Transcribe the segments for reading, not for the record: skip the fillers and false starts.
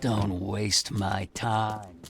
Don't waste my time.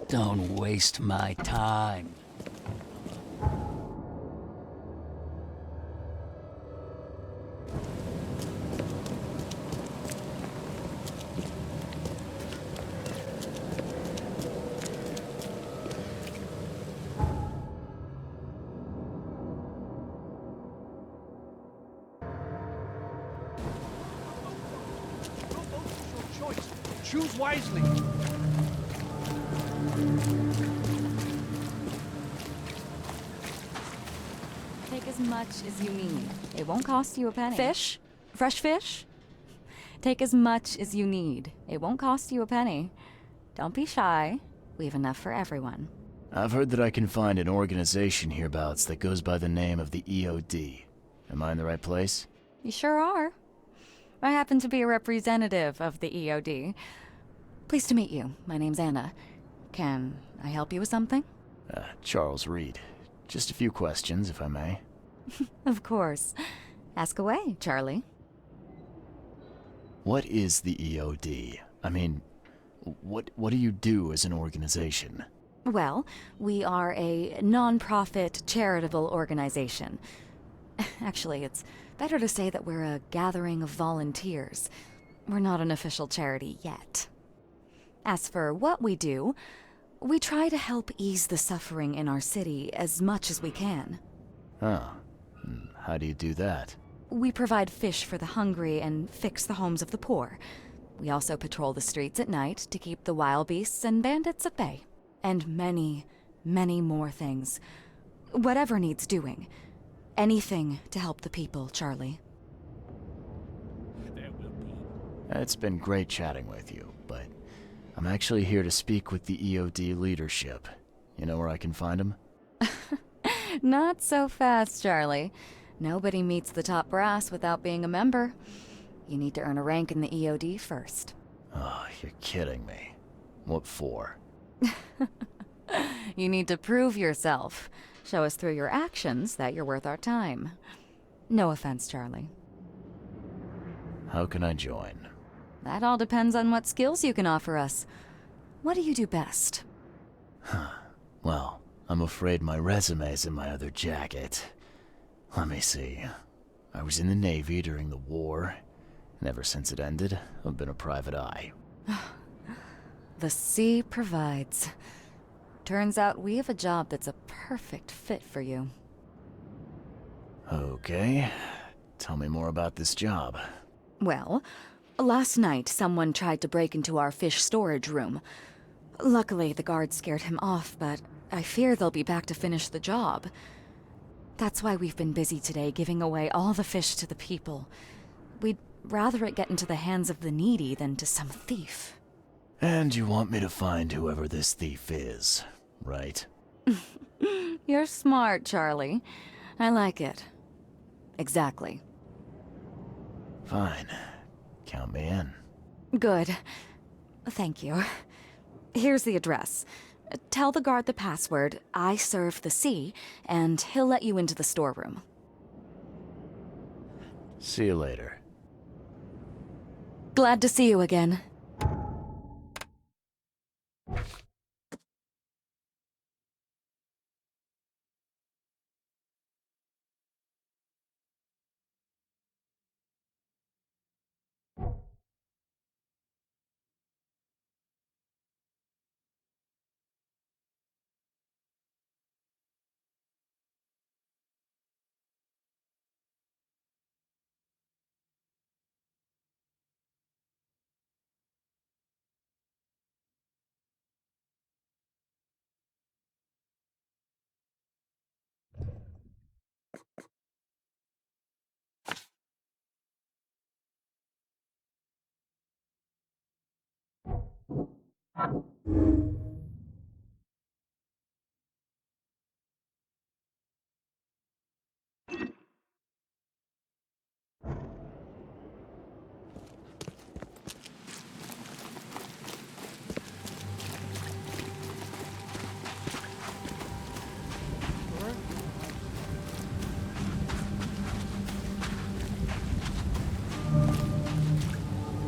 Don't waste my time. Choose wisely. Take as much as you need. It won't cost you a penny. Fish? Fresh fish? Take as much as you need. It won't cost you a penny. Don't be shy. We have enough for everyone. I've heard that I can find an organization hereabouts that goes by the name of the EOD. Am I in the right place? You sure are. I happen to be a representative of the EOD. Pleased to meet you. My name's Anna. Can I help you with something? Charles Reed. Just a few questions, if I may. Of course. Ask away, Charlie. What is the EOD? I mean, what do you do as an organization? Well, we are a non-profit charitable organization. Actually, it's better to say that we're a gathering of volunteers. We're not an official charity yet. As for what we do, we try to help ease the suffering in our city as much as we can. Oh, how do you do that? We provide fish for the hungry and fix the homes of the poor. We also patrol the streets at night to keep the wild beasts and bandits at bay. And many, many more things. Whatever needs doing. Anything to help the people, Charlie. There will be. It's been great chatting with you, but I'm actually here to speak with the EOD leadership. You know where I can find them? Not so fast, Charlie. Nobody meets the top brass without being a member. You need to earn a rank in the EOD first. Oh, you're kidding me. What for? You need to prove yourself. Show us through your actions that you're worth our time. No offense, Charlie. How can I join? That all depends on what skills you can offer us. What do you do best? Well, I'm afraid my resume's in my other jacket. Let me see. I was in the Navy during the war, and ever since it ended, I've been a private eye. The sea provides. Turns out we have a job that's a perfect fit for you. Okay. Tell me more about this job. Well, last night someone tried to break into our fish storage room. Luckily, the guards scared him off, but I fear they'll be back to finish the job. That's why we've been busy today giving away all the fish to the people. We'd rather it get into the hands of the needy than to some thief. And you want me to find whoever this thief is, right? You're smart, Charlie. I like it. Exactly. Fine. Count me in. Good. Thank you. Here's the address. Tell the guard the password, I serve the sea, and he'll let you into the storeroom. See you later. Glad to see you again.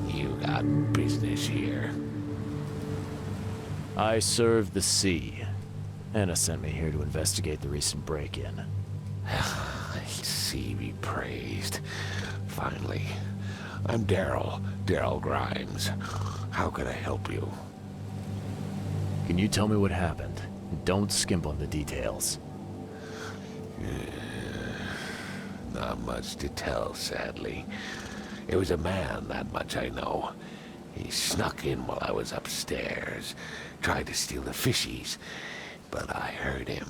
You got business here. I serve the sea. Anna sent me here to investigate the recent break-in. Sea be praised. Finally. I'm Daryl Grimes. How can I help you? Can you tell me what happened? Don't skimp on the details. Not much to tell, sadly. It was a man, that much I know. He snuck in while I was upstairs, tried to steal the fishies, but I heard him.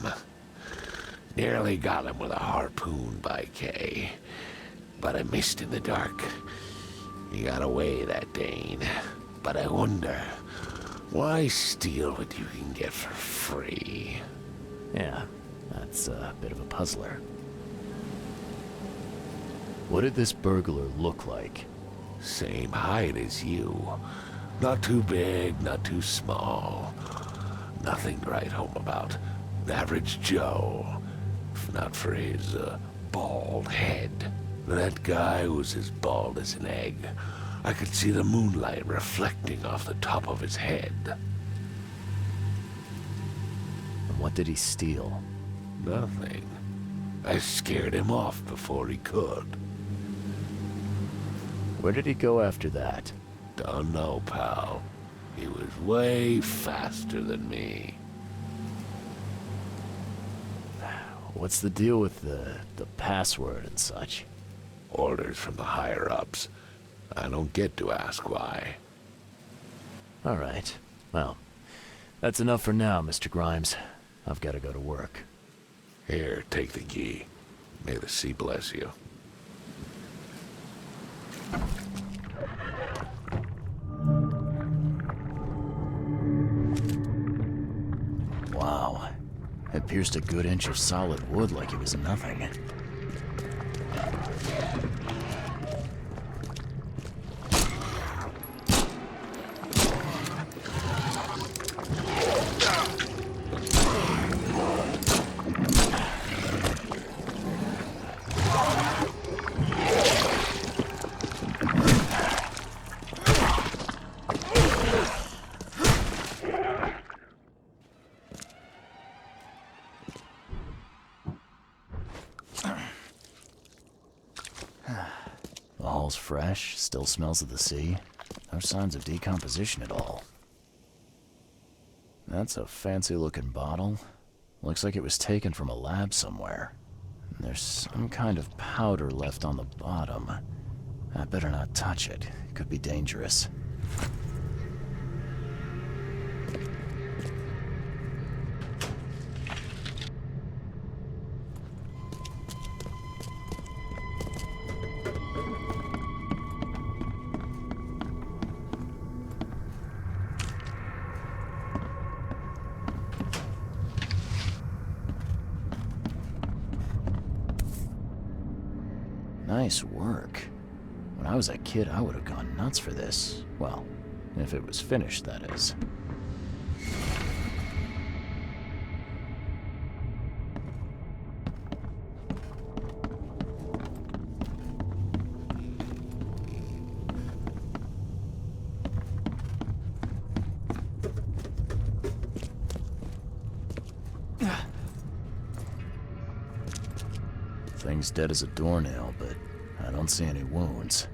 Nearly got him with a harpoon by Kay, but I missed in the dark. He got away, that Dane, but I wonder, why steal what you can get for free? Yeah, that's a bit of a puzzler. What did this burglar look like? Same height as you. Not too big, not too small. Nothing to write home about. An average Joe. If not for his, bald head. That guy was as bald as an egg. I could see the moonlight reflecting off the top of his head. And what did he steal? Nothing. I scared him off before he could. Where did he go after that? Don't know, pal. He was way faster than me. What's the deal with the password and such? Orders from the higher-ups. I don't get to ask why. All right. Well, that's enough for now, Mr. Grimes. I've got to go to work. Here, take the key. May the sea bless you. pierced a good inch of solid wood like it was nothing. The hall's fresh, still smells of the sea. No signs of decomposition at all. That's a fancy-looking bottle. Looks like it was taken from a lab somewhere. There's some kind of powder left on the bottom. I better not touch it. It could be dangerous. Nice work. When I was a kid, I would have gone nuts for this. Well, if it was finished, that is. Thing's dead as a doornail, but I don't see any wounds.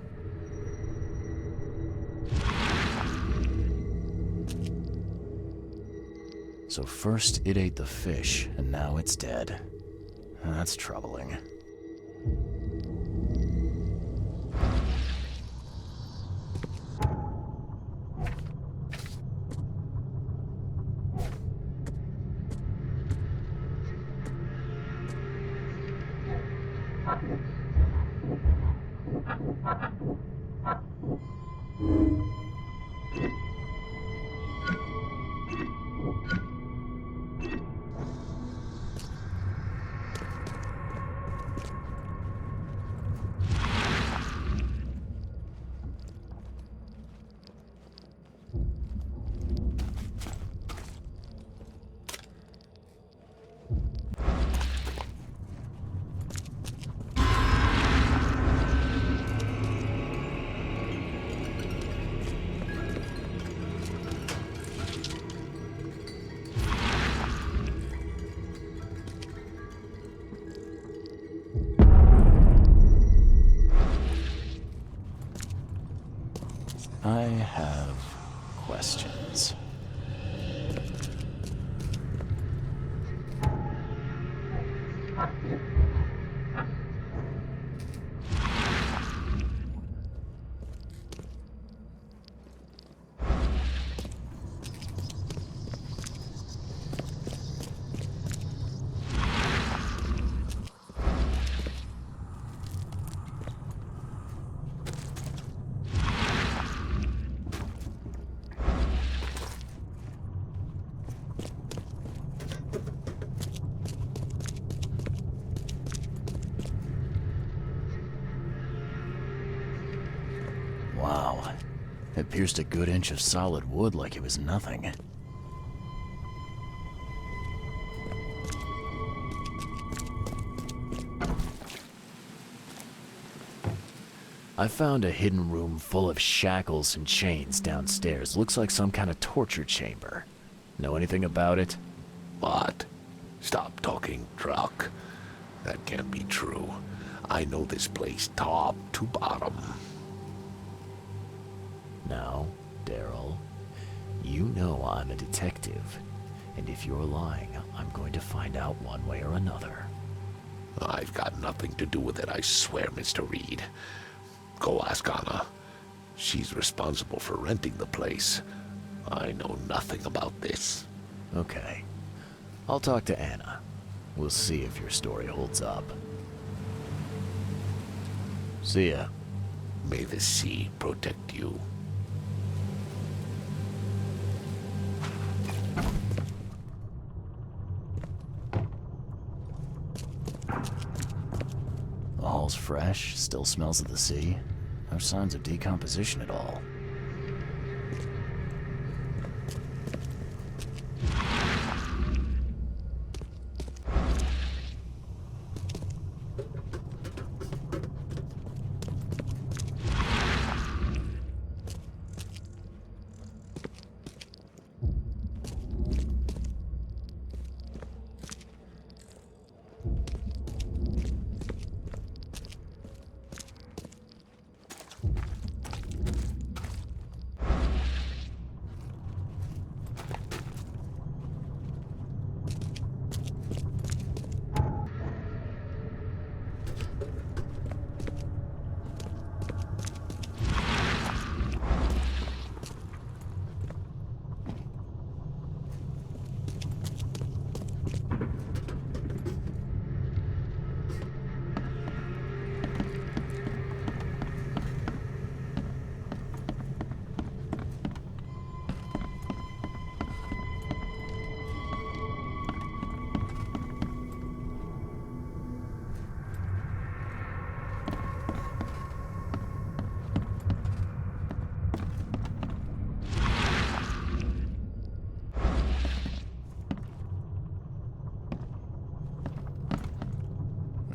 So first it ate the fish, and now it's dead. That's troubling. I have questions. Wow. It pierced a good inch of solid wood like it was nothing. I found a hidden room full of shackles and chains downstairs. Looks like some kind of torture chamber. Know anything about it? What? Stop talking truck. That can't be true. I know this place top to bottom. Now, Daryl, you know I'm a detective, and if you're lying, I'm going to find out one way or another. I've got nothing to do with it, I swear, Mr. Reed. Go ask Anna. She's responsible for renting the place. I know nothing about this. Okay. I'll talk to Anna. We'll see if your story holds up. See ya. May the sea protect you. fresh, still smells of the sea. No signs of decomposition at all.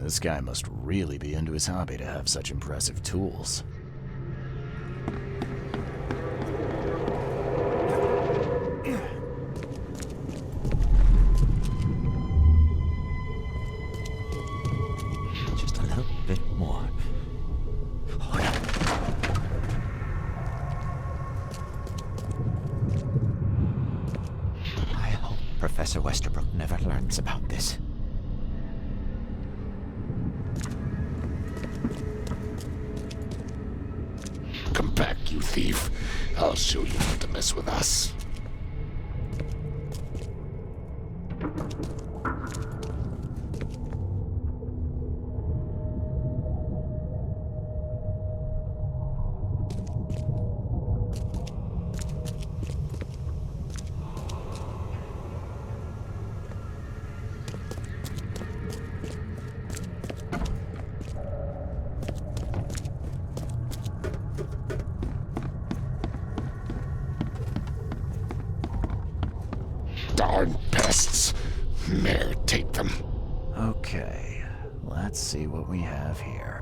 This guy must really be into his hobby to have such impressive tools. Just a little bit more. Oh, yeah. I hope Professor Westerbrook never learns about this. Come back, you thief. I'll show you not to mess with us. Darn pests. Mayor, take them. Okay, let's see what we have here.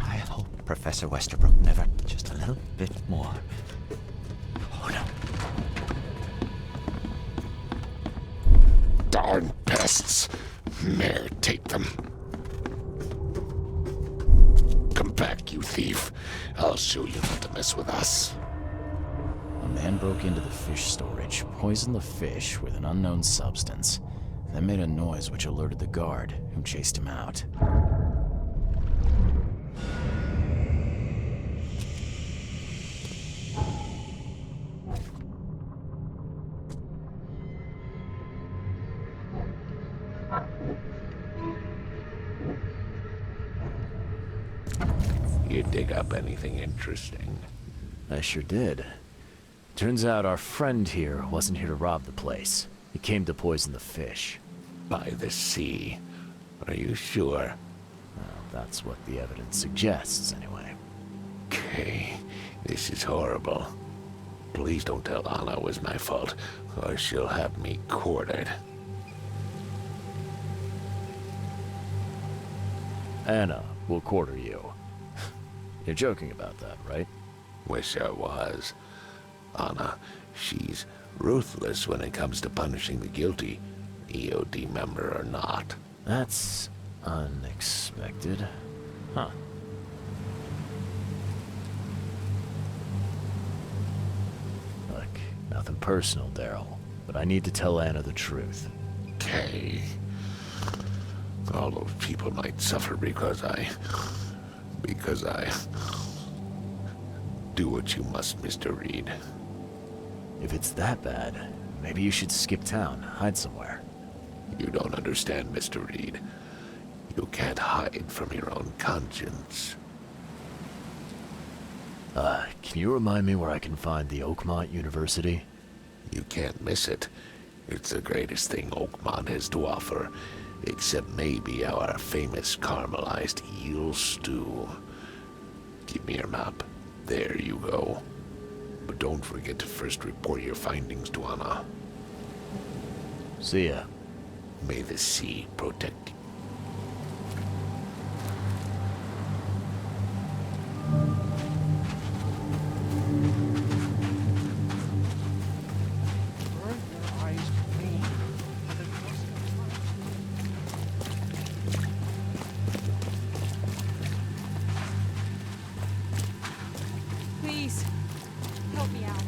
I hope Professor Westerbrook never... Just a little bit more. Oh, no. Darn pests. Mayor, take them. Come back, you thief. I'll show you not to mess with us. A man broke into the fish storage, poisoned the fish with an unknown substance, then made a noise which alerted the guard, who chased him out. You dig up anything interesting? I sure did. Turns out our friend here wasn't here to rob the place. He came to poison the fish. By the sea. Are you sure? Well, that's what the evidence suggests, anyway. Okay, this is horrible. Please don't tell Anna it was my fault, or she'll have me quartered. Anna will quarter you. You're joking about that, right? Wish I was. Anna, she's ruthless when it comes to punishing the guilty, EOD member or not. That's unexpected. Huh. Look, nothing personal, Daryl, but I need to tell Anna the truth. Okay. All those people might suffer because I do what you must, Mr. Reed. If it's that bad, maybe you should skip town, hide somewhere. You don't understand, Mr. Reed. You can't hide from your own conscience. Can you remind me where I can find the Oakmont University? You can't miss it. It's the greatest thing Oakmont has to offer, except maybe our famous caramelized eel stew. Give me your map. There you go. But don't forget to first report your findings to Anna. See ya. May the sea protect you. Burn your eyes clean. And then force them to- Please, help me out.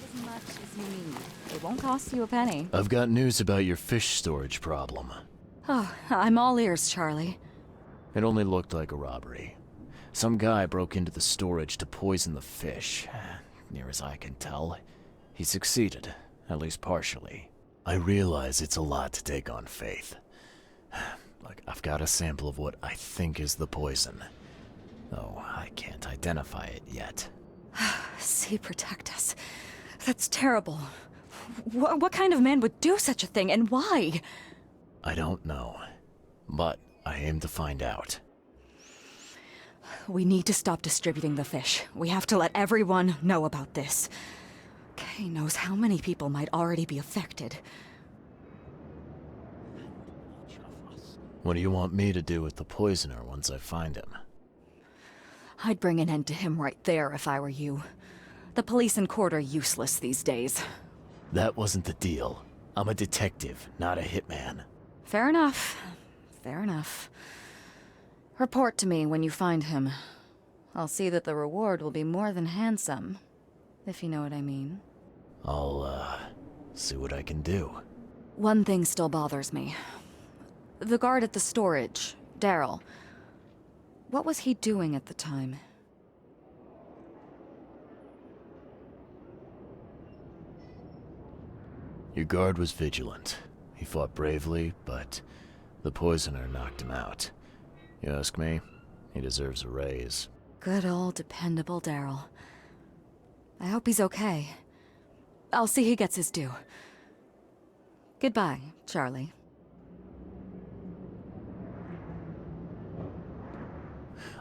As much as you need. It won't cost you a penny. I've got news about your fish storage problem. Oh, I'm all ears, Charlie. It only looked like a robbery. Some guy broke into the storage to poison the fish. Near as I can tell, he succeeded, at least partially. I realize it's a lot to take on faith. Look, I've got a sample of what I think is the poison, though I can't identify it yet. Sea protect us. That's terrible. What kind of man would do such a thing, and why? I don't know, but I aim to find out. We need to stop distributing the fish. We have to let everyone know about this. Kay knows how many people might already be affected. What do you want me to do with the poisoner once I find him? I'd bring an end to him right there if I were you. The police and court are useless these days. That wasn't the deal. I'm a detective, not a hitman. Fair enough. Fair enough. Report to me when you find him. I'll see that the reward will be more than handsome, if you know what I mean. I'll, see what I can do. One thing still bothers me. The guard at the storage, Daryl. What was he doing at the time? Your guard was vigilant. He fought bravely, but the poisoner knocked him out. You ask me, he deserves a raise. Good old dependable Daryl. I hope he's okay. I'll see he gets his due. Goodbye, Charlie.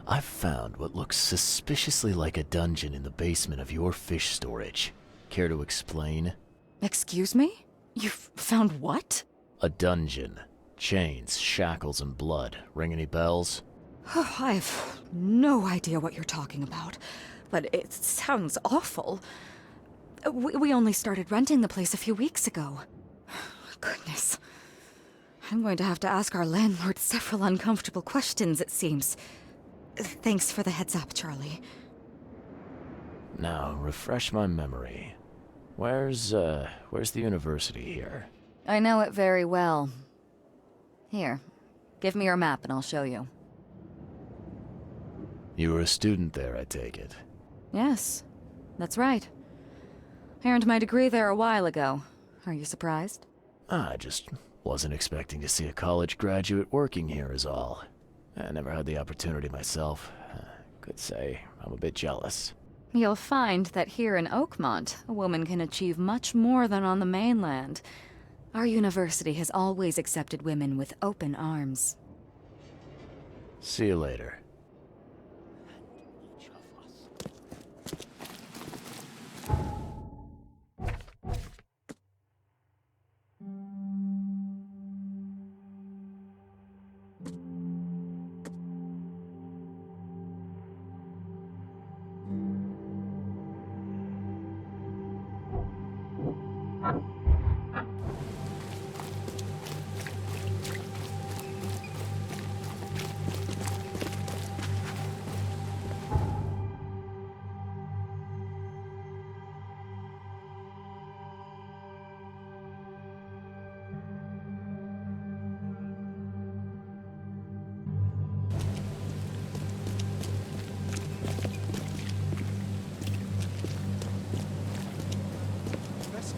I've found what looks suspiciously like a dungeon in the basement of your fish storage. Care to explain? Excuse me? You've found what? A dungeon. Chains, shackles, and blood. Ring any bells? I've no idea what you're talking about, but it sounds awful. We only started renting the place a few weeks ago. Goodness. I'm going to have to ask our landlord several uncomfortable questions, it seems. Thanks for the heads up, Charlie. Now, refresh my memory. Where's the university here? I know it very well. Here, give me your map and I'll show you. You were a student there, I take it. Yes, that's right. I earned my degree there a while ago. Are you surprised? I just wasn't expecting to see a college graduate working here is all. I never had the opportunity myself. Could say I'm a bit jealous. You'll find that here in Oakmont, a woman can achieve much more than on the mainland. Our university has always accepted women with open arms. See you later.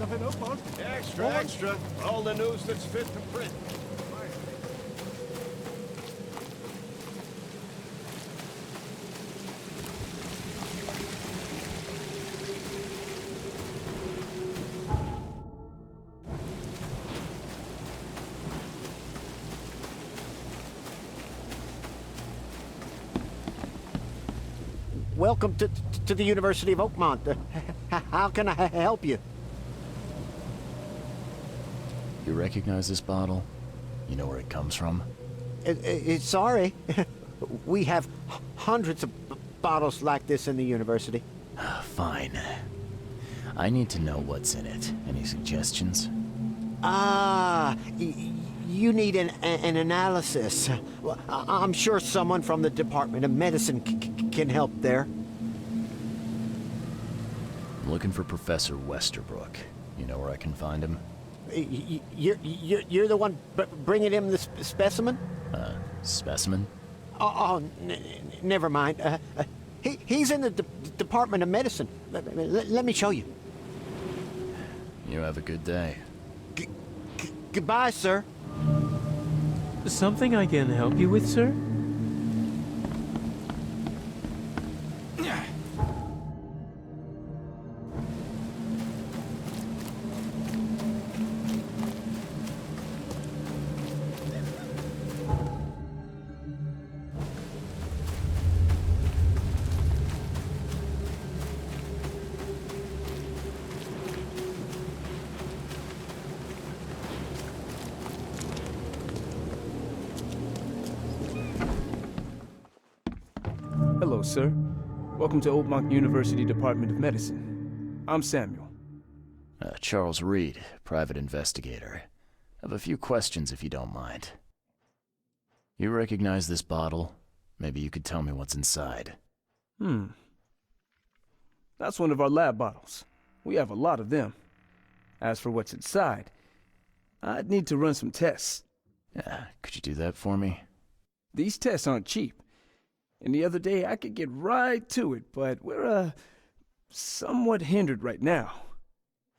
stuff in Oakmont. Extra, extra. All the news that's fit to print. Welcome to the University of Oakmont. How can I help you? You recognize this bottle? You know where it comes from? Sorry. We have hundreds of bottles like this in the university. Fine. I need to know what's in it. Any suggestions? You need an analysis. Well, I'm sure someone from the Department of Medicine can help there. I'm looking for Professor Westerbrook. You know where I can find him? You're the one bringing him the specimen? Specimen? Never mind. He's in the Department of Medicine. Let me show you. You have a good day. Goodbye, sir. Something I can help you with, sir? Hello, sir. Welcome to Oakmont University Department of Medicine. I'm Samuel. Charles Reed, private investigator. I have a few questions if you don't mind. You recognize this bottle? Maybe you could tell me what's inside. That's one of our lab bottles. We have a lot of them. As for what's inside, I'd need to run some tests. Could you do that for me? These tests aren't cheap. And the other day I could get right to it, but we're, somewhat hindered right now.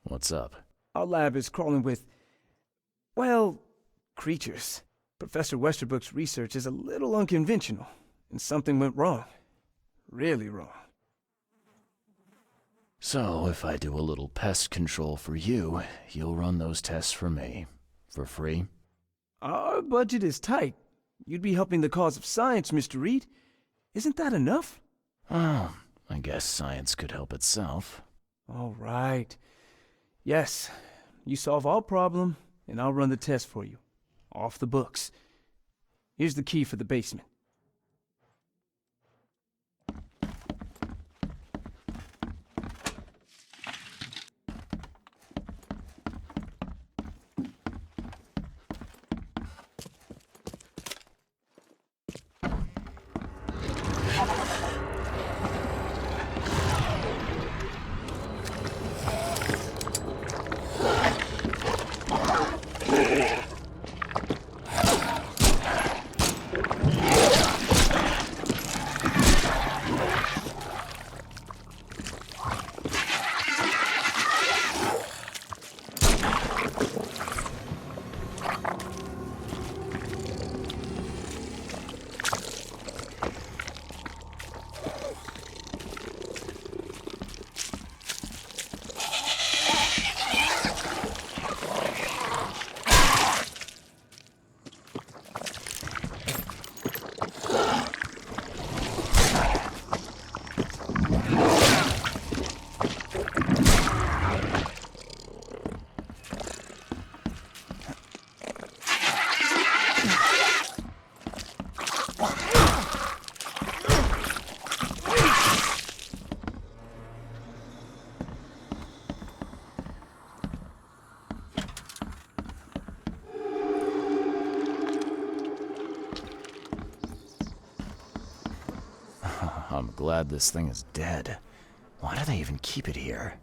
What's up? Our lab is crawling with, well, creatures. Professor Westerbrook's research is a little unconventional, and something went wrong. Really wrong. So, if I do a little pest control for you, you'll run those tests for me. For free? Our budget is tight. You'd be helping the cause of science, Mr. Reed. Isn't that enough? Oh, I guess science could help itself. All right. Yes, you solve our problem, and I'll run the test for you. Off the books. Here's the key for the basement. I'm glad this thing is dead. Why do they even keep it here?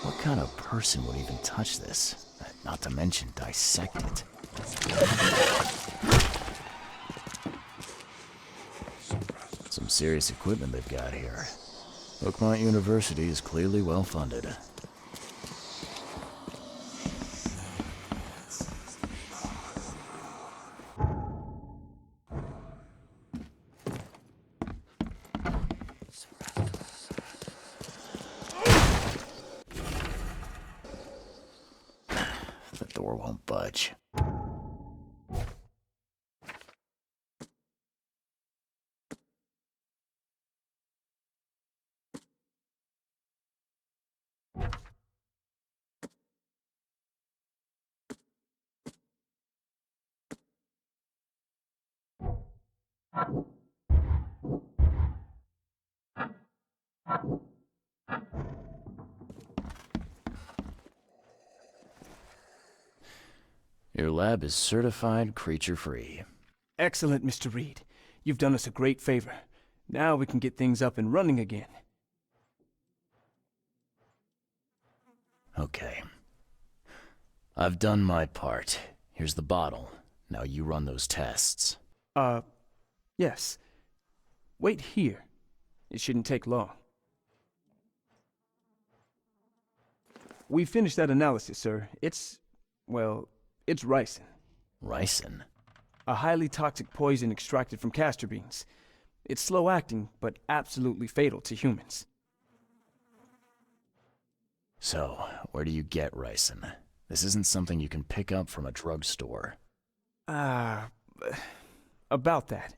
What kind of person would even touch this? Not to mention dissect it. Some serious equipment they've got here. Oakmont University is clearly well funded. The door won't budge. Your lab is certified creature-free. Excellent, Mr. Reed. You've done us a great favor. Now we can get things up and running again. Okay. I've done my part. Here's the bottle. Now you run those tests. Yes. Wait here. It shouldn't take long. We finished that analysis, sir. It's ricin. Ricin? A highly toxic poison extracted from castor beans. It's slow-acting, but absolutely fatal to humans. So, where do you get ricin? This isn't something you can pick up from a drugstore. About that.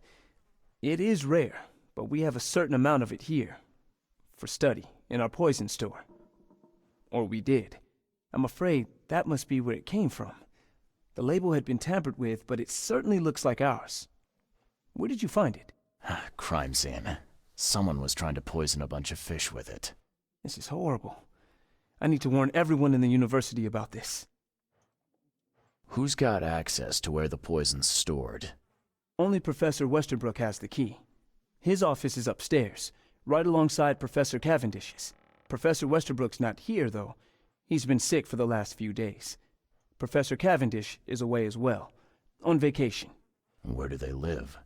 It is rare, but we have a certain amount of it here. For study, in our poison store. Or we did. I'm afraid that must be where it came from. The label had been tampered with, but it certainly looks like ours. Where did you find it? Crime scene. Someone was trying to poison a bunch of fish with it. This is horrible. I need to warn everyone in the university about this. Who's got access to where the poison's stored? Only Professor Westerbrook has the key. His office is upstairs, right alongside Professor Cavendish's. Professor Westerbrook's not here, though. He's been sick for the last few days. Professor Cavendish is away as well, on vacation. Where do they live?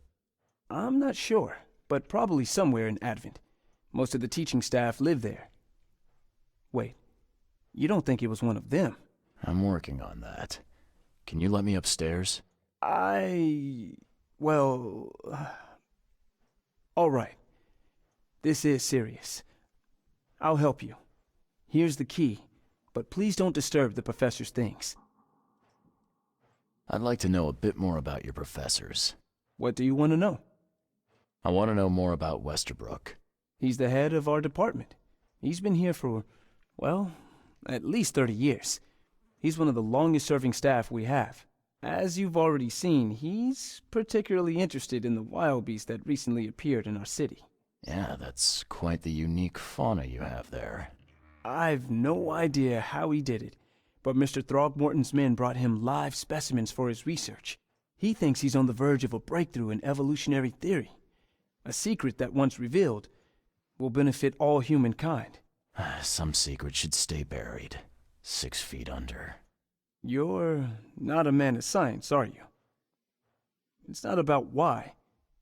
I'm not sure, but probably somewhere in Advent. Most of the teaching staff live there. Wait, you don't think it was one of them? I'm working on that. Can you let me upstairs? Well... all right. This is serious. I'll help you. Here's the key, but please don't disturb the professor's things. I'd like to know a bit more about your professors. What do you want to know? I want to know more about Westerbrook. He's the head of our department. He's been here for, well, at least 30 years. He's one of the longest-serving staff we have. As you've already seen, he's particularly interested in the wild beast that recently appeared in our city. Yeah, that's quite the unique fauna you have there. I've no idea how he did it, but Mr. Throgmorton's men brought him live specimens for his research. He thinks he's on the verge of a breakthrough in evolutionary theory. A secret that, once revealed, will benefit all humankind. Some secret should stay buried, 6 feet under. You're not a man of science, are you? It's not about why.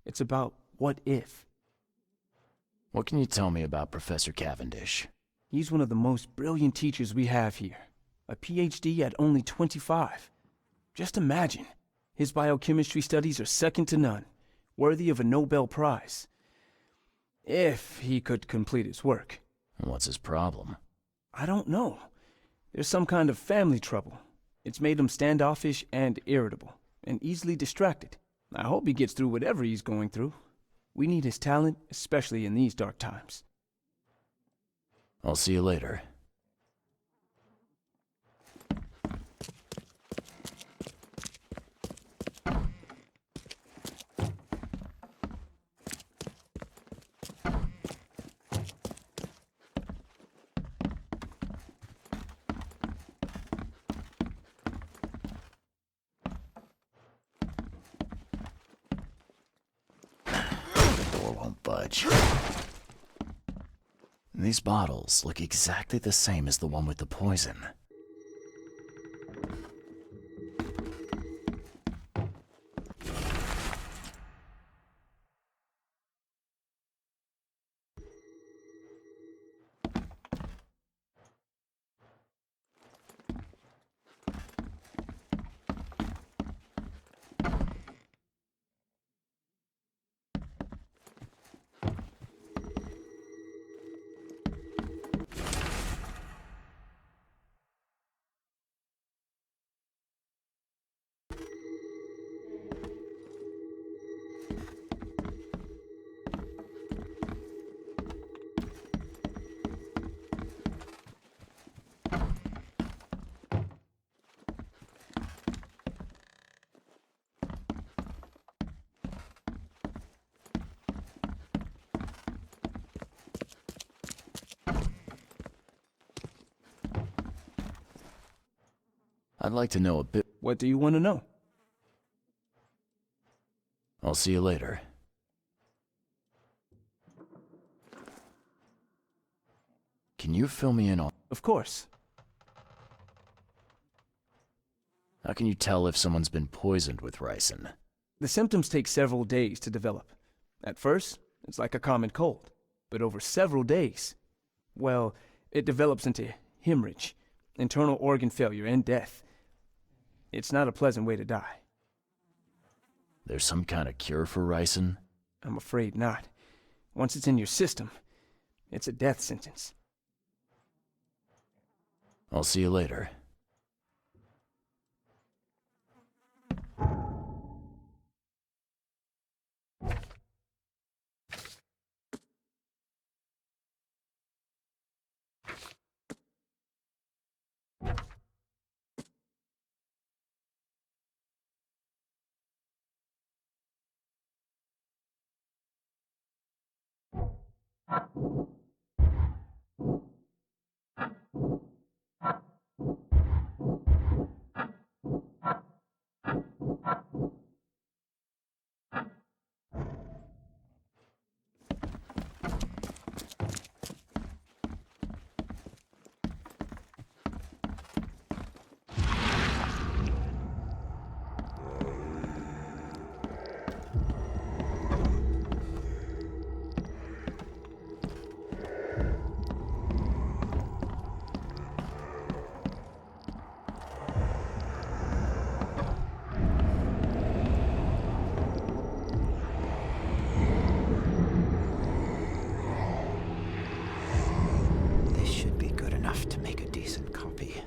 It's about what if. What can you tell me about Professor Cavendish? He's one of the most brilliant teachers we have here. A PhD at only 25. Just imagine. His biochemistry studies are second to none, worthy of a Nobel Prize. If he could complete his work. What's his problem? I don't know. There's some kind of family trouble. It's made him standoffish and irritable, and easily distracted. I hope he gets through whatever he's going through. We need his talent, especially in these dark times. I'll see you later. The door won't budge. These bottles look exactly the same as the one with the poison. I'd like to know a bit. What do you want to know? I'll see you later. Can you fill me in on... Of course. How can you tell if someone's been poisoned with ricin? The symptoms take several days to develop. At first, it's like a common cold. But over several days, well, it develops into hemorrhage, internal organ failure, and death. It's not a pleasant way to die. There's some kind of cure for ricin? I'm afraid not. Once it's in your system, it's a death sentence. I'll see you later. This should be good enough to make a decent copy.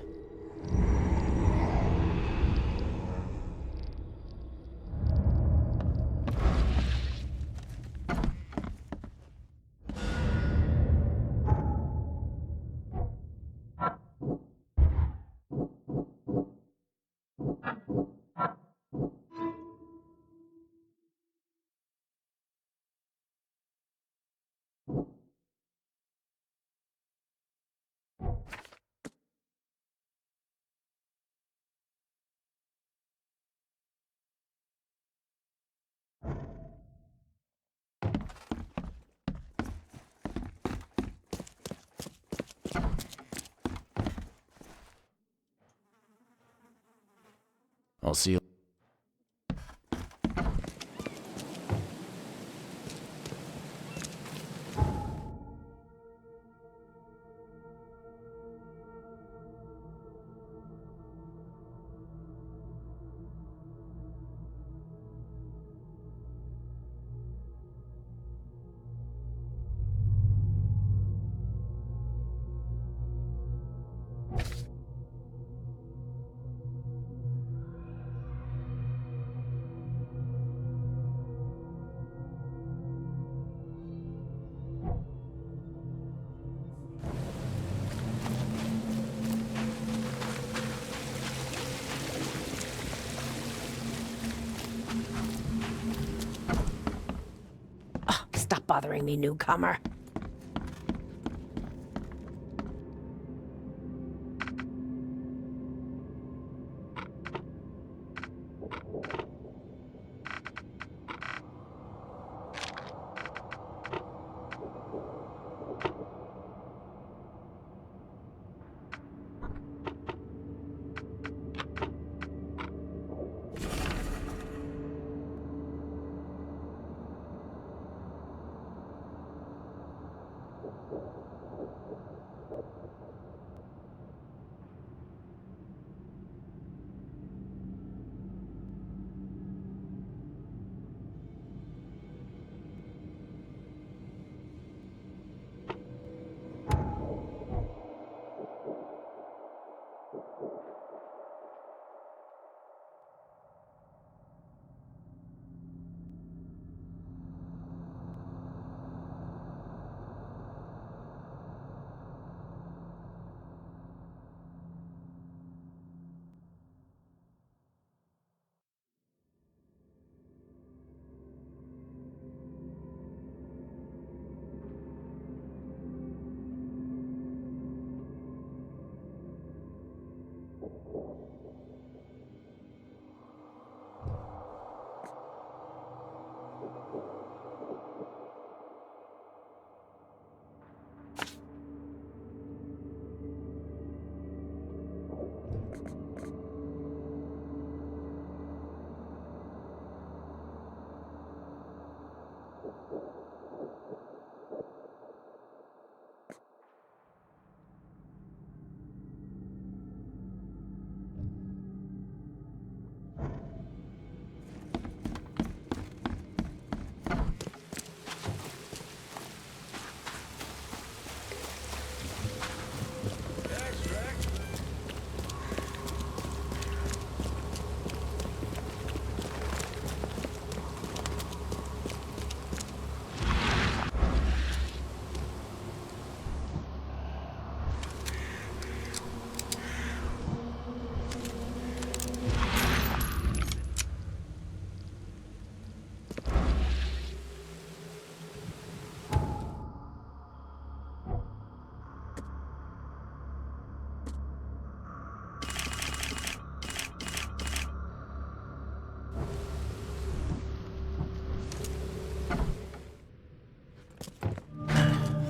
I'll see you. Stop bothering me, newcomer.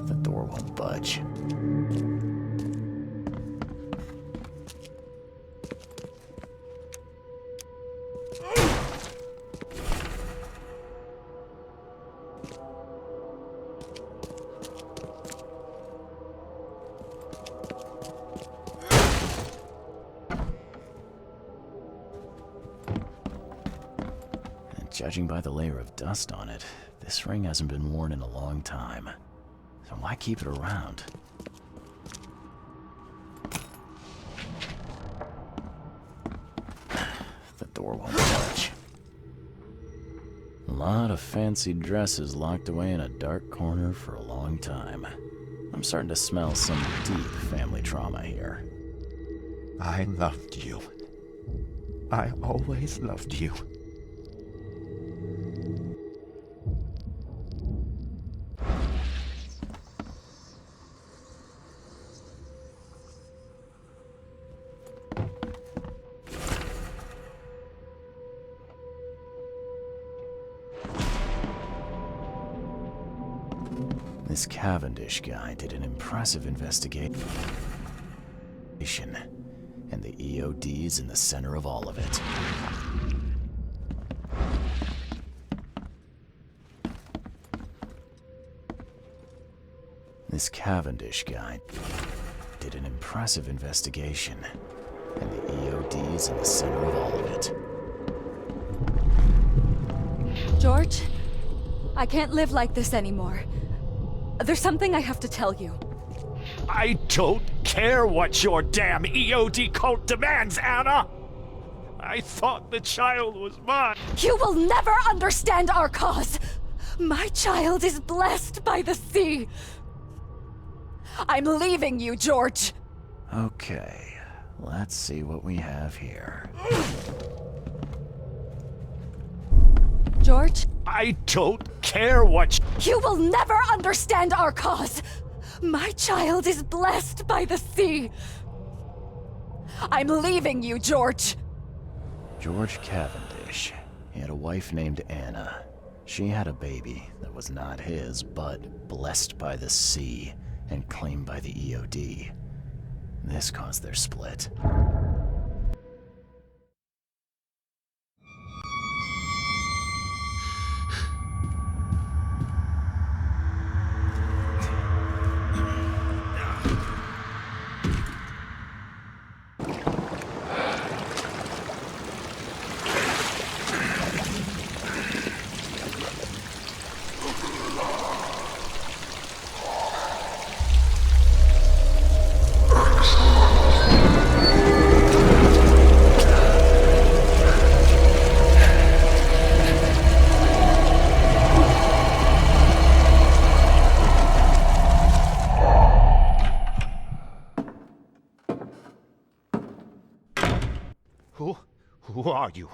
The door won't budge. Judging by the layer of dust on it, this ring hasn't been worn in a long time. So why keep it around? The door won't budge. A lot of fancy dresses locked away in a dark corner for a long time. I'm starting to smell some deep family trauma here. I loved you. I always loved you. This Cavendish guy did an impressive investigation, and the EOD's in the center of all of it. This Cavendish guy did an impressive investigation, and the EOD's in the center of all of it. George, I can't live like this anymore. There's something I have to tell you. I don't care what your damn EOD cult demands, Anna! I thought the child was mine. You will never understand our cause! My child is blessed by the sea! I'm leaving you, George! Okay, let's see what we have here. George? I don't care what You will never understand our cause! My child is blessed by the sea! I'm leaving you, George! George Cavendish. He had a wife named Anna. She had a baby that was not his, but blessed by the sea and claimed by the EOD. This caused their split. Who are you?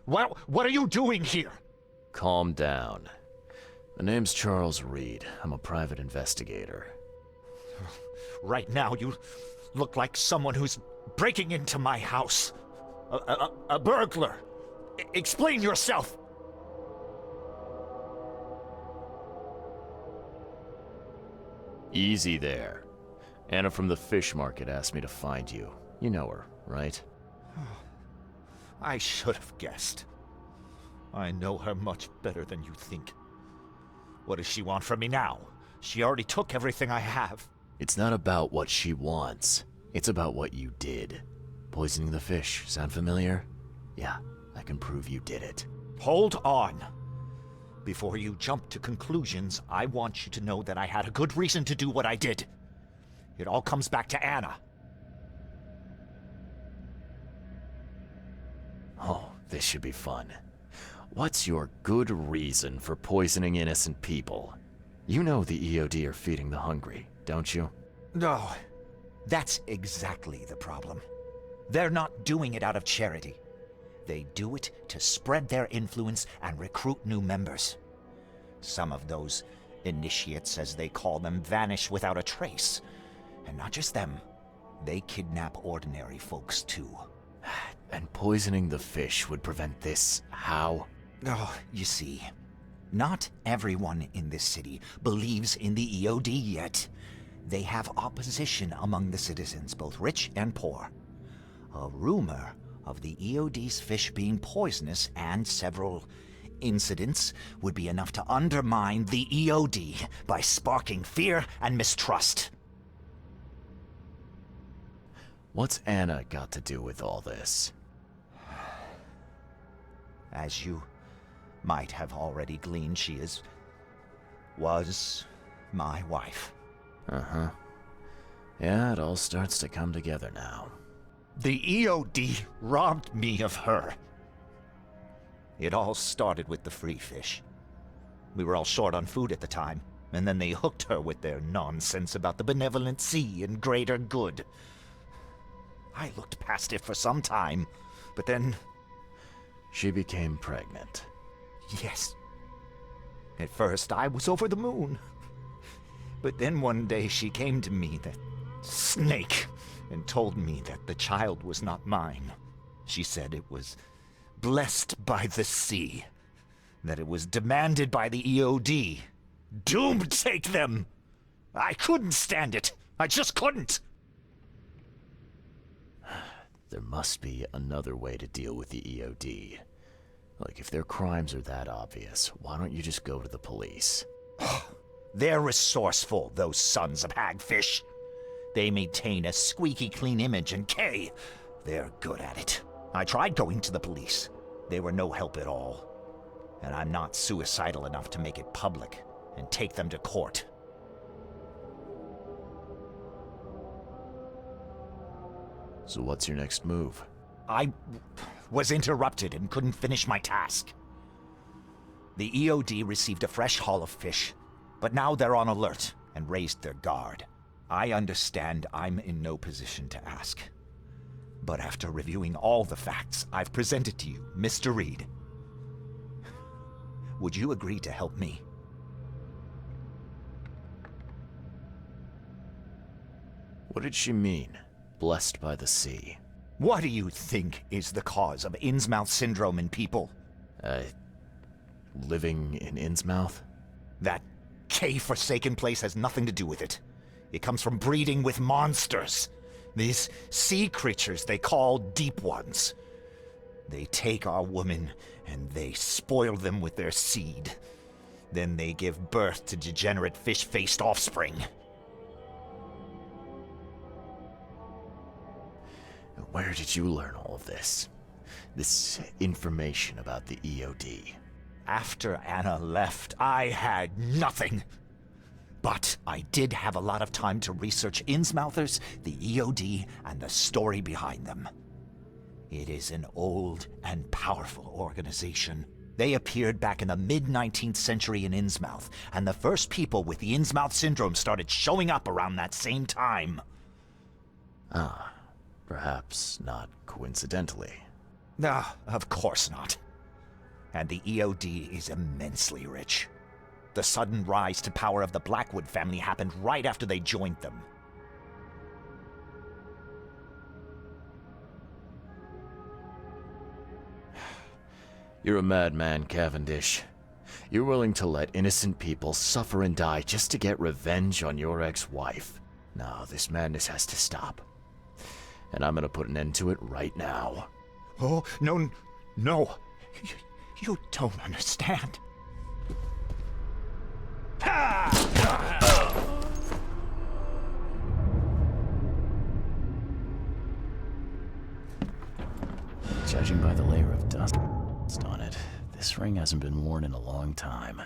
What are you doing here? Calm down. My name's Charles Reed. I'm a private investigator. Right now, you look like someone who's breaking into my house. A burglar. Explain yourself. Easy there. Anna from the fish market asked me to find you. You know her, right? I should have guessed. I know her much better than you think. What does she want from me now? She already took everything I have. It's not about what she wants. It's about what you did. Poisoning the fish. Sound familiar? Yeah, I can prove you did it. Hold on. Before you jump to conclusions, I want you to know that I had a good reason to do what I did. It all comes back to Anna. Oh, this should be fun. What's your good reason for poisoning innocent people? You know the EOD are feeding the hungry, don't you? No, that's exactly the problem. They're not doing it out of charity. They do it to spread their influence and recruit new members. Some of those initiates, as they call them, vanish without a trace. And not just them, they kidnap ordinary folks too. And poisoning the fish would prevent this. How? Oh, you see, not everyone in this city believes in the EOD yet. They have opposition among the citizens, both rich and poor. A rumor of the EOD's fish being poisonous and several incidents would be enough to undermine the EOD by sparking fear and mistrust. What's Anna got to do with all this? As you might have already gleaned, she was my wife. Uh-huh. Yeah, it all starts to come together now. The EOD robbed me of her. It all started with the free fish. We were all short on food at the time, and then they hooked her with their nonsense about the benevolent sea and greater good. I looked past it for some time, but then... She became pregnant. Yes. At first, I was over the moon. But then one day she came to me, that snake, and told me that the child was not mine. She said it was blessed by the sea, that it was demanded by the EOD. Doomed take them! I couldn't stand it. I just couldn't! There must be another way to deal with the EOD. Like, if their crimes are that obvious, why don't you just go to the police? They're resourceful, those sons of hagfish. They maintain a squeaky clean image, and they're good at it. I tried going to the police. They were no help at all. And I'm not suicidal enough to make it public and take them to court. So what's your next move? I was interrupted and couldn't finish my task. The EOD received a fresh haul of fish, but now they're on alert and raised their guard. I understand I'm in no position to ask. But after reviewing all the facts I've presented to you, Mr. Reed, would you agree to help me? What did she mean? Blessed by the sea. What do you think is the cause of Innsmouth syndrome in people? Living in Innsmouth? That K-forsaken place has nothing to do with it. It comes from breeding with monsters. These sea creatures they call Deep Ones. They take our women and they spoil them with their seed. Then they give birth to degenerate fish-faced offspring. Where did you learn all of this? This information about the EOD? After Anna left, I had nothing. But I did have a lot of time to research Innsmouthers, the EOD, and the story behind them. It is an old and powerful organization. They appeared back in the mid-19th century in Innsmouth, and the first people with the Innsmouth syndrome started showing up around that same time. Ah, perhaps not coincidentally. No, of course not. And the EOD is immensely rich. The sudden rise to power of the Blackwood family happened right after they joined them. You're a madman, Cavendish. You're willing to let innocent people suffer and die just to get revenge on your ex-wife. No, this madness has to stop. And I'm gonna put an end to it right now. Oh, no, no. You don't understand. Judging by the layer of dust on it, this ring hasn't been worn in a long time.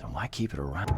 So why keep it around?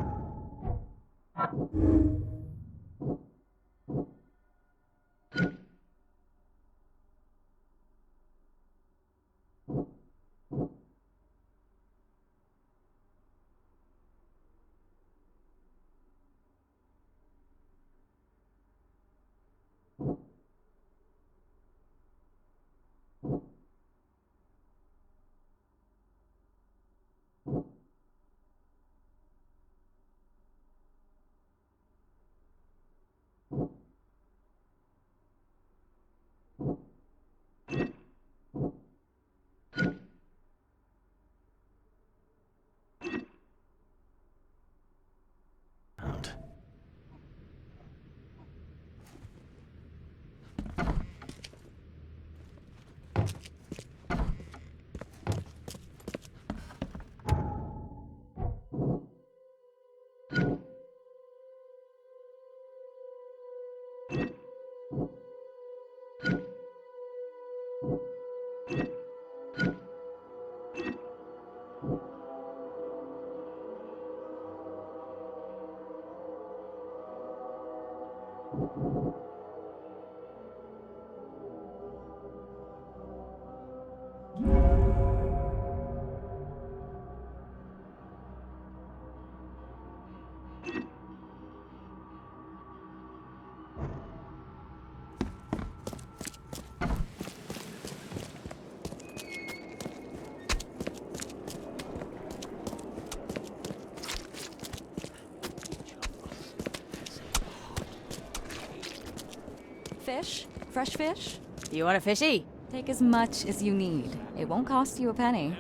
Fish? Fresh fish? You want a fishy? Take as much as you need. It won't cost you a penny.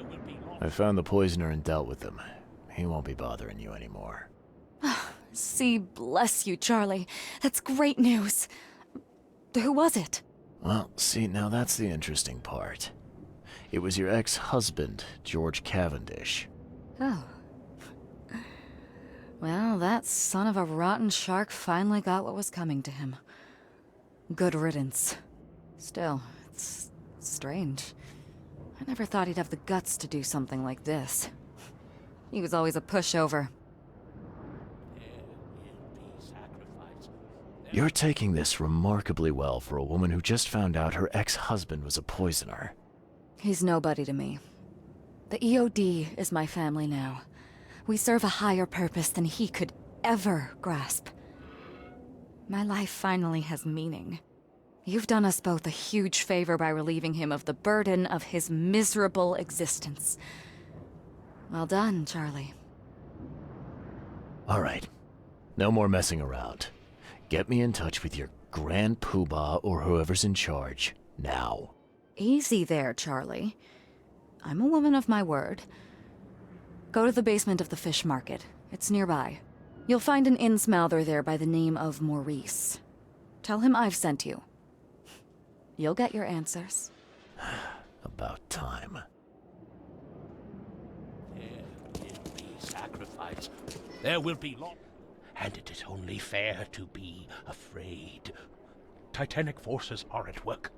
I found the poisoner and dealt with him. He won't be bothering you anymore. See, bless you, Charlie. That's great news. Who was it? Well, see, now that's the interesting part. It was your ex-husband, George Cavendish. Oh. Well, that son of a rotten shark finally got what was coming to him. Good riddance. Still, it's strange. I never thought he'd have the guts to do something like this. He was always a pushover. You're taking this remarkably well for a woman who just found out her ex-husband was a poisoner. He's nobody to me. The EOD is my family now. We serve a higher purpose than he could ever grasp. My life finally has meaning. You've done us both a huge favor by relieving him of the burden of his miserable existence. Well done, Charlie. All right. No more messing around. Get me in touch with your Grand Poobah or whoever's in charge, Now. Easy there, Charlie. I'm a woman of my word. Go to the basement of the fish market. It's nearby. You'll find an innsmouther there by the name of Maurice. Tell him I've sent you. You'll get your answers. About time. There will be sacrifice. There will be loss. And it is only fair to be afraid. Titanic forces are at work.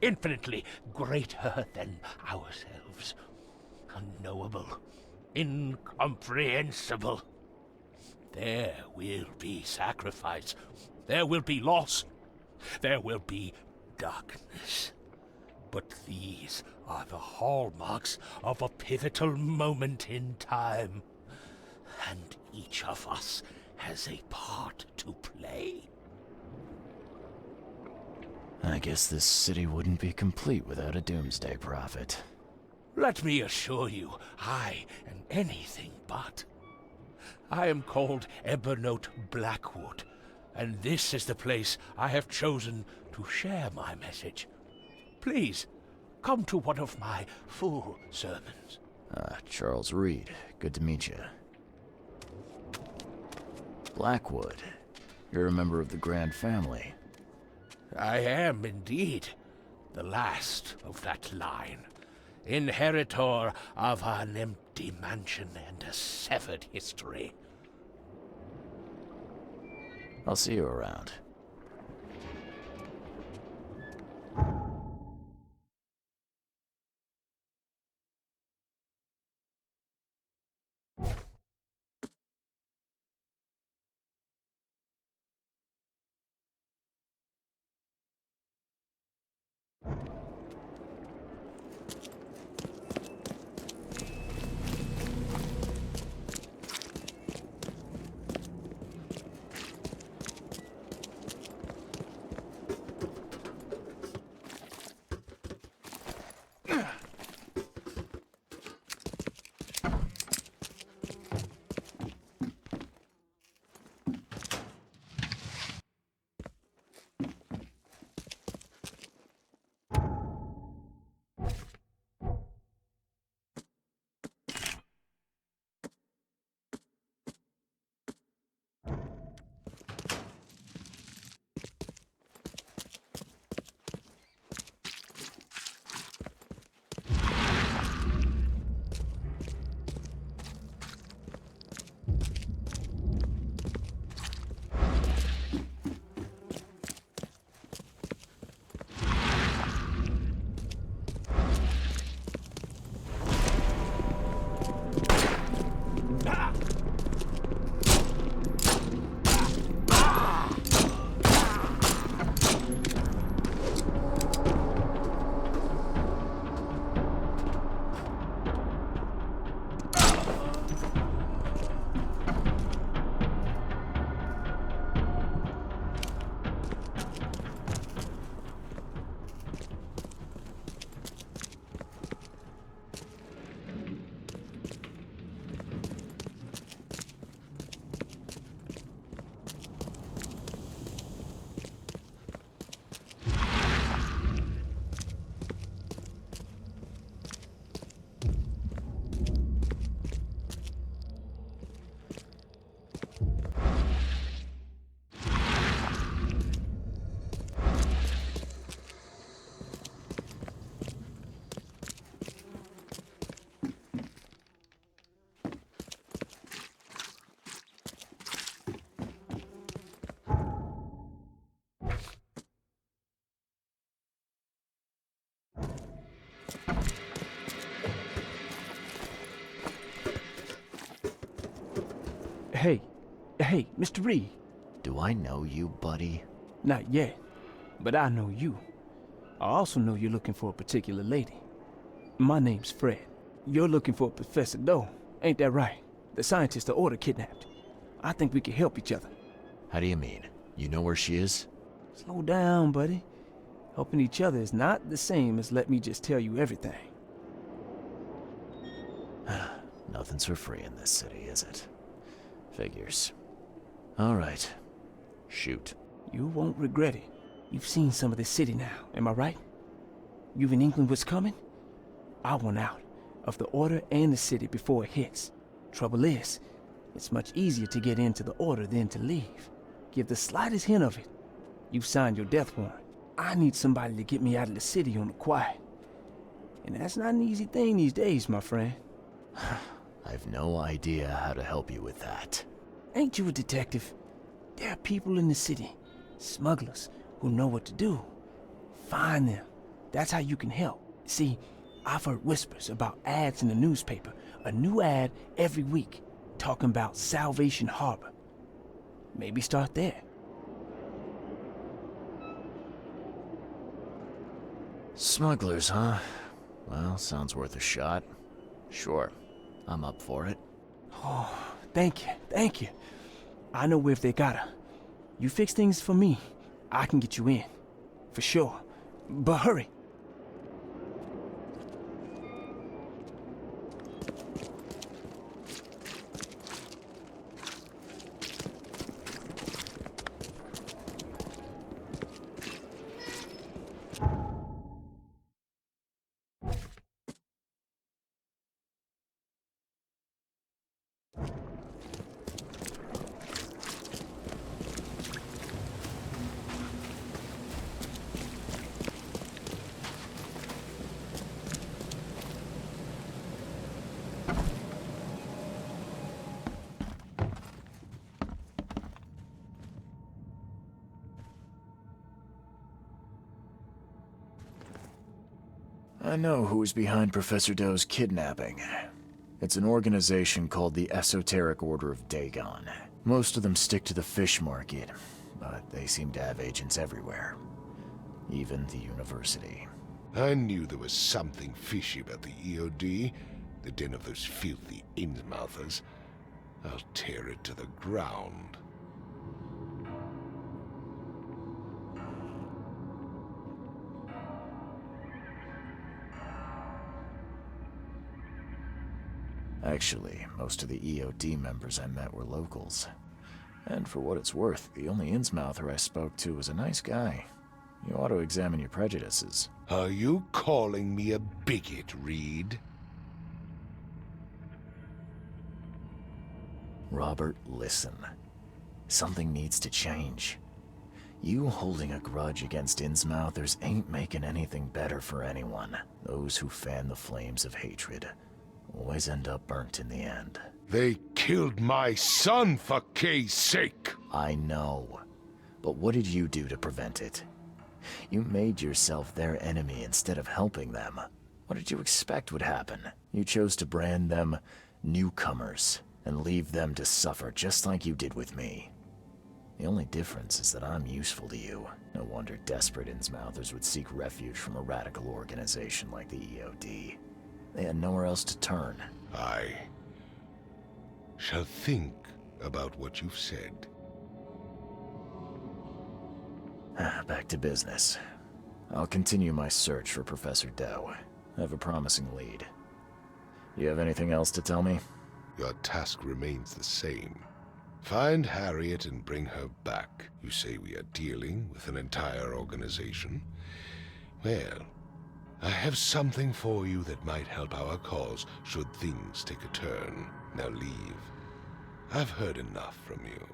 Infinitely greater than ourselves. Unknowable. Incomprehensible. There will be sacrifice. There will be loss. There will be darkness. But these are the hallmarks of a pivotal moment in time. And each of us has a part to play. I guess this city wouldn't be complete without a doomsday prophet. Let me assure you, I am anything but. I am called Ebernote Blackwood, and this is the place I have chosen to share my message. Please, come to one of my full sermons. Charles Reed. Good to meet you. Blackwood. You're a member of the Grand Family. I am indeed the last of that line. Inheritor of an empty mansion and a severed history. I'll see you around. Hey, Mr. Reed. Do I know you, buddy? Not yet, but I know you. I also know you're looking for a particular lady. My name's Fred. You're looking for Professor Doe, ain't that right? The scientist the Order kidnapped. I think we can help each other. How do you mean? You know where she is? Slow down, buddy. Helping each other is not the same as let me just tell you everything. Nothing's for free in this city, is it? Figures. All right. Shoot. You won't regret it. You've seen some of this city now, am I right? You've an inkling what's coming? I want out of the Order and the city before it hits. Trouble is, it's much easier to get into the Order than to leave. Give the slightest hint of it, you've signed your death warrant. I need somebody to get me out of the city on the quiet. And that's not an easy thing these days, my friend. I've no idea how to help you with that. Ain't you a detective? There are people in the city, smugglers, who know what to do. Find them. That's how you can help. See, I've heard whispers about ads in the newspaper. A new ad every week, talking about Salvation Harbor. Maybe start there. Smugglers, huh? Well, sounds worth a shot. Sure, I'm up for it. Oh, thank you. I know where they gotta. You fix things for me, I can get you in. For sure. But hurry. I know who's behind Professor Doe's kidnapping. It's an organization called the Esoteric Order of Dagon. Most of them stick to the fish market, but they seem to have agents everywhere. Even the university. I knew there was something fishy about the EOD, the den of those filthy Innsmouthers. I'll tear it to the ground. Actually, most of the EOD members I met were locals. And for what it's worth, the only Innsmouther I spoke to was a nice guy. You ought to examine your prejudices. Are you calling me a bigot, Reed? Robert, listen. Something needs to change. You holding a grudge against Innsmouthers ain't making anything better for anyone. Those who fan the flames of hatred always end up burnt in the end. They killed my son, for Kay's sake! I know. But what did you do to prevent it? You made yourself their enemy instead of helping them. What did you expect would happen? You chose to brand them newcomers and leave them to suffer just like you did with me. The only difference is that I'm useful to you. No wonder desperate Innsmouthers would seek refuge from a radical organization like the EOD. They had nowhere else to turn. I shall think about what you've said. Back to business. I'll continue my search for Professor Doe. I have a promising lead. You have anything else to tell me? Your task remains the same. Find Harriet and bring her back. You say we are dealing with an entire organization? Well, I have something for you that might help our cause should things take a turn. Now leave. I've heard enough from you.